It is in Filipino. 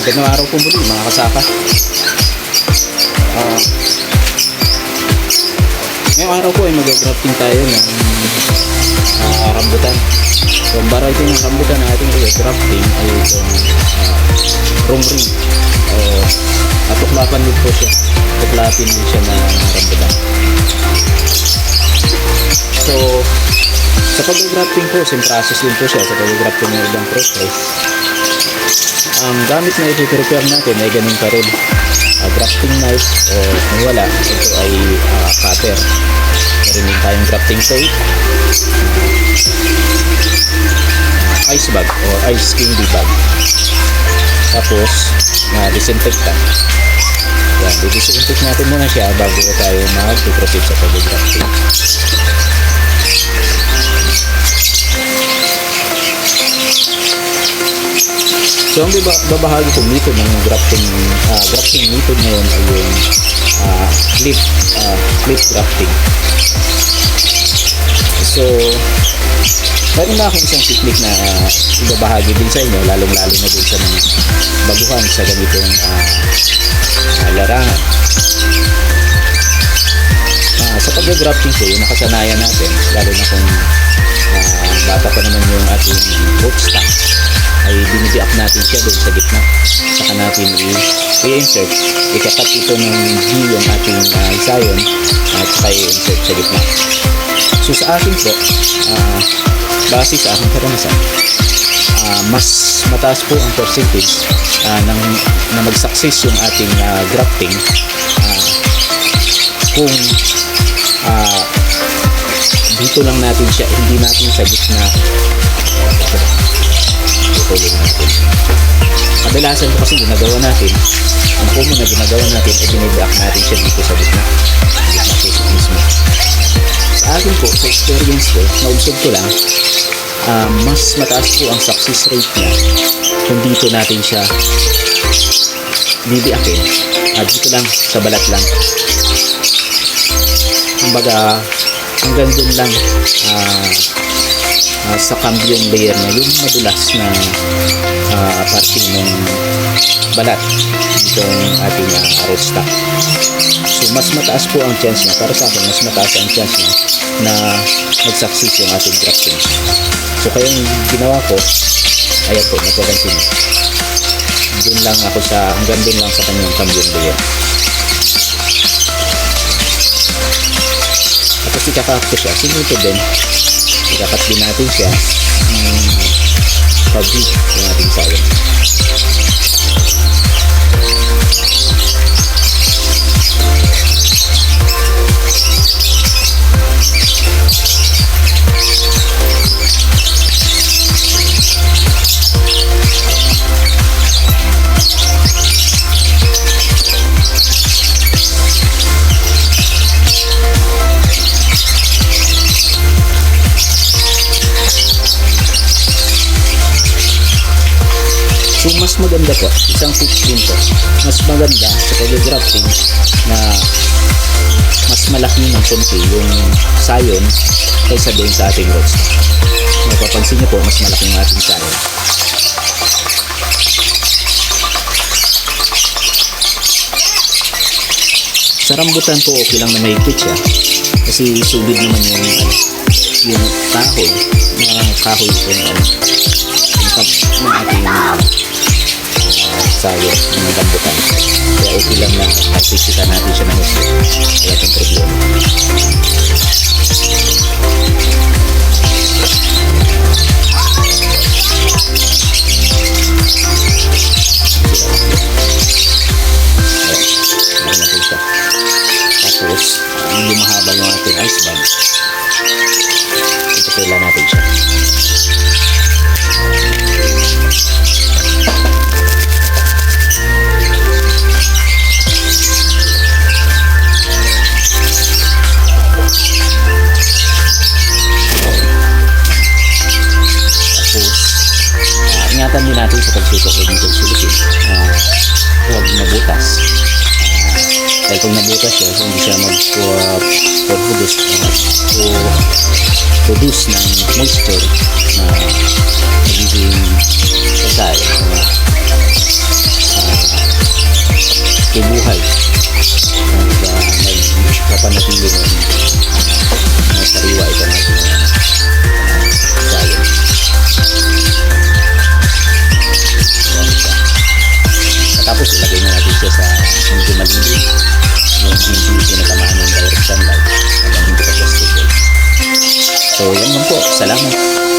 Magandang araw po muli mga kasaka. Ngayong araw po ay mag-grafting tayo ng rambutan. So ang variety ng rambutan na ating grafting ay itong rongring. Tuklapan din po siya. Tuklapin din siya na rambutan. So sa pag-grafting po, same process din po siya sa pag-grafting ng ibang process. Ang gamit na i-prepare natin ay ganun pa rin, grafting knife o kung wala, ito ay cutter. Meron din tayong grafting tape, ice bag o ice candy bag, tapos disinfectant. Yan, disinfect natin muna siya bago tayo mag-proceed sa pag-grafting. So ang babahagi kong method ng grafting method ngayon ay yung clip grafting. So meron na akong isang technique na ibabahagi din sa inyo, lalong-lalo na din sa mga baguhan sa ganitong larangan. Sa pag-grafting po, yung nakasanayan natin, lalo na kung bata pa naman yung ating rootstock, ay binibiak natin siya doon sa gitna. Saka natin i-insert. Ikakat ito ng G yung ating sayon at saka i-insert sa gitna. So sa akin po, base sa aking karanasan, mas mataas po ang percentage na mag-success yung ating grafting kung dito lang natin siya, hindi natin sa gitna tutulong natin. Kadalasan po kasi ginagawa natin, ang common na ginagawa natin ay binibiak natin siya dito sa gitna mismo. Sa akin po, sa experience ko, naubsob ko lang, mas mataas po ang success rate niya kung dito natin siya bibiakin, dito lang, sa balat lang. Kumbaga hanggang dun lang sa cambium layer na yung madulas na parte ng balat itong ating rootstock. So mas mataas po ang chance niya, para sa akin mas mataas ang chance niya na mag-success yung ating grafting. So kaya yung ginawa ko, ayan po, napapansin niyo, dun lang ako hanggang dun lang sa kanyang cambium layer. Tapos ikakat ko siya, sinunod din, ikakat din natin siya pag-heat yung ating sayon. So mas maganda po, isang tips din po, mas maganda sa pag-grafting na mas malaki ng konti yung sayon kaysa doon sa ating rootstock. Mapapansin niyo po, mas malaki yung ating sayon. Sa rambutan po, okay lang na mahigpit siya kasi solid naman yung kahoy po ng ating sayo ng rambutan. Kaya okay lang na pagsiksikan natin siya ng gusto. Wala itong problema. Tapos hindi mahaba yung ating ice bag. Ito kailan natin siya. Ingatan din natin sa pagsusok ng silicone huwag mabutas, dahil kung nabutas siya, hindi siya mag-produce ng moisture na magiging pagkain mapanatili ng sariwa itong ating giant. Ayan siya. Tapos ilagay na natin siya sa hindi malilim, yung hindi pinatamaan ng direct sunlight hanggang hindi pa siya stable. So yan lang po. Salamat.